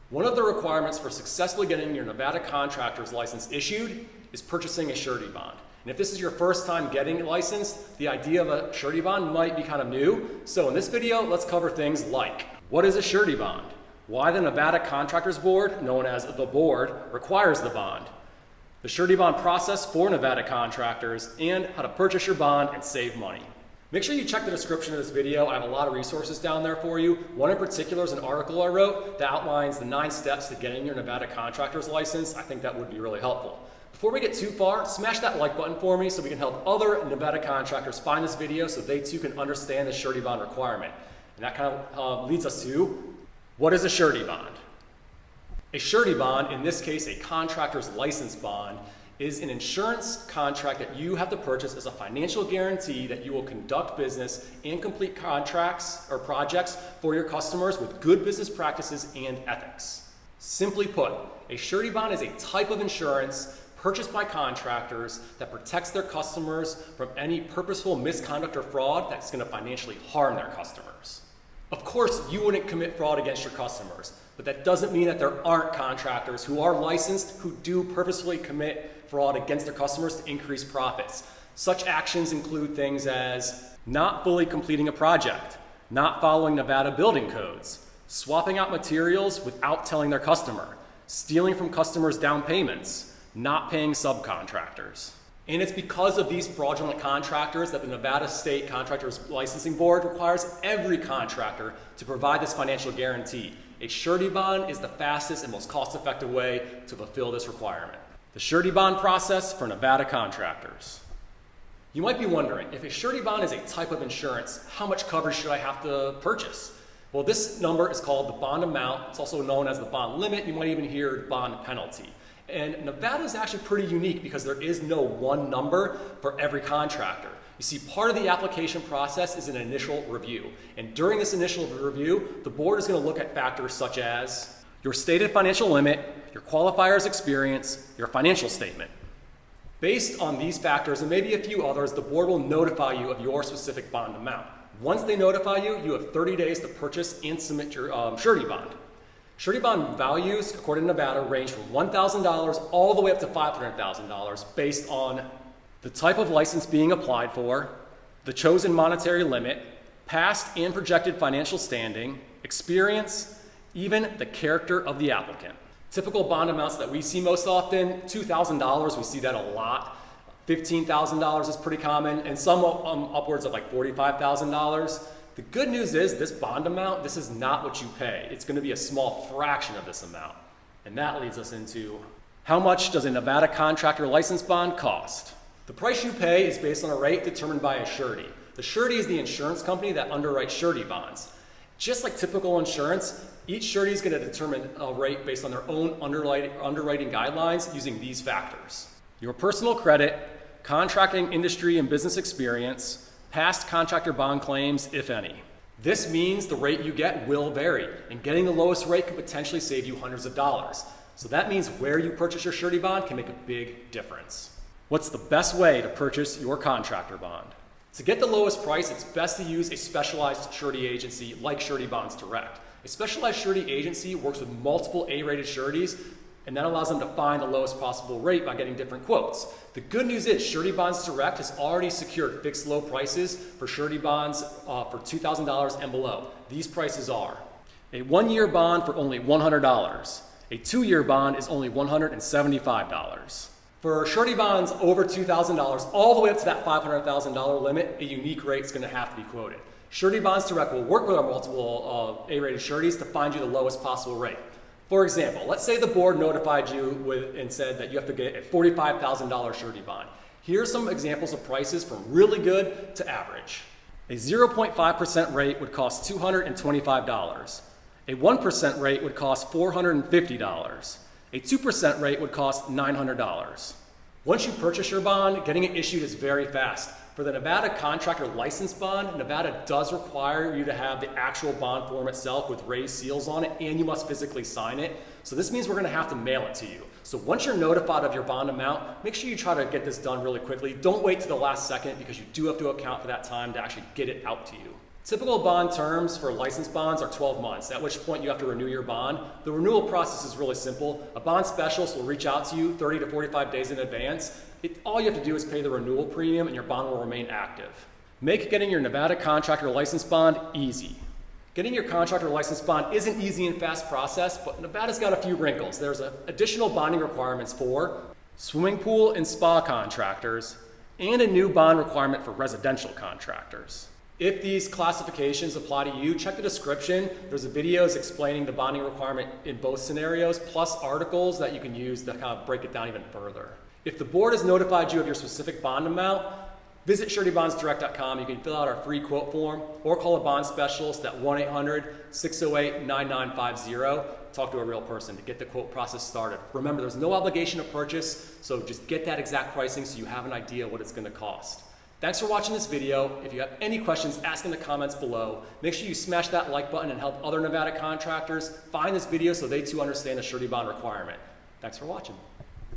One of the requirements for successfully getting your Nevada contractor's license issued is purchasing a surety bond. And if this is your first time getting licensed, the idea of a surety bond might be kind of new. So in this video, let's cover things like, what is a surety bond? Why the Nevada Contractors Board, known as the board, requires the bond, the surety bond process for Nevada contractors, and how to purchase your bond and save money. Make sure you check the description of this video. I have a lot of resources down there for you. One in particular is an article I wrote that outlines the 9 steps to getting your Nevada contractor's license. I think that would be really helpful. Before we get too far, smash that like button for me so we can help other Nevada contractors find this video so they too can understand the surety bond requirement. And that kind of leads us to, what is a surety bond? A surety bond, in this case a contractor's license bond, is an insurance contract that you have to purchase as a financial guarantee that you will conduct business and complete contracts or projects for your customers with good business practices and ethics. Simply put, a surety bond is a type of insurance purchased by contractors that protects their customers from any purposeful misconduct or fraud that's going to financially harm their customers. Of course, you wouldn't commit fraud against your customers, but that doesn't mean that there aren't contractors who are licensed who do purposefully commit fraud against their customers to increase profits. Such actions include things as not fully completing a project, not following Nevada building codes, swapping out materials without telling their customer, stealing from customers' down payments, not paying subcontractors. And it's because of these fraudulent contractors that the Nevada State Contractors Licensing Board requires every contractor to provide this financial guarantee. A surety bond is the fastest and most cost-effective way to fulfill this requirement. The surety bond process for Nevada contractors. You might be wondering, if a surety bond is a type of insurance, how much coverage should I have to purchase? Well, this number is called the bond amount. It's also known as the bond limit. You might even hear bond penalty. And Nevada is actually pretty unique because there is no one number for every contractor. You see, part of the application process is an initial review. And during this initial review, the board is going to look at factors such as your stated financial limit, your qualifier's experience, your financial statement. Based on these factors and maybe a few others, the board will notify you of your specific bond amount. Once they notify you, you have 30 days to purchase and submit your surety bond. Surety bond values, according to Nevada, range from $1,000 all the way up to $500,000 based on the type of license being applied for, the chosen monetary limit, past and projected financial standing, experience, even the character of the applicant. Typical bond amounts that we see most often, $2,000, we see that a lot. $15,000 is pretty common, and some upwards of like $45,000. The good news is this bond amount, this is not what you pay. It's going to be a small fraction of this amount. And that leads us into, how much does a Nevada contractor license bond cost? The price you pay is based on a rate determined by a surety. The surety is the insurance company that underwrites surety bonds. Just like typical insurance, each surety is going to determine a rate based on their own underwriting guidelines using these factors: your personal credit, contracting industry and business experience, past contractor bond claims, if any. This means the rate you get will vary, and getting the lowest rate could potentially save you hundreds of dollars. So that means where you purchase your surety bond can make a big difference. What's the best way to purchase your contractor bond? To get the lowest price, it's best to use a specialized surety agency like Surety Bonds Direct. A specialized surety agency works with multiple A-rated sureties, and that allows them to find the lowest possible rate by getting different quotes. The good news is Surety Bonds Direct has already secured fixed low prices for surety bonds for $2,000 and below. These prices are a 1-year bond for only $100. A 2-year bond is only $175. For surety bonds over $2,000, all the way up to that $500,000 limit, a unique rate is going to have to be quoted. Surety Bonds Direct will work with our multiple A-rated sureties to find you the lowest possible rate. For example, let's say the board notified you and said that you have to get a $45,000 surety bond. Here are some examples of prices from really good to average. A 0.5% rate would cost $225. A 1% rate would cost $450. A 2% rate would cost $900. Once you purchase your bond, getting it issued is very fast. For the Nevada Contractor License Bond, Nevada does require you to have the actual bond form itself with raised seals on it, and you must physically sign it. So this means we're going to have to mail it to you. So once you're notified of your bond amount, make sure you try to get this done really quickly. Don't wait to the last second because you do have to account for that time to actually get it out to you. Typical bond terms for license bonds are 12 months, at which point you have to renew your bond. The renewal process is really simple. A bond specialist will reach out to you 30 to 45 days in advance. All you have to do is pay the renewal premium and your bond will remain active. Make getting your Nevada contractor license bond easy. Getting your contractor license bond is an easy and fast process, but Nevada's got a few wrinkles. There's additional bonding requirements for swimming pool and spa contractors, and a new bond requirement for residential contractors. If these classifications apply to you, check the description. There's videos explaining the bonding requirement in both scenarios, plus articles that you can use that kind of break it down even further. If the board has notified you of your specific bond amount, visit suretybondsdirect.com. You can fill out our free quote form or call a bond specialist at 1-800-608-9950. Talk to a real person to get the quote process started. Remember, there's no obligation to purchase, so just get that exact pricing so you have an idea what it's going to cost. Thanks for watching this video. If you have any questions, ask in the comments below. Make sure you smash that like button and help other Nevada contractors find this video so they too understand the surety bond requirement. Thanks for watching.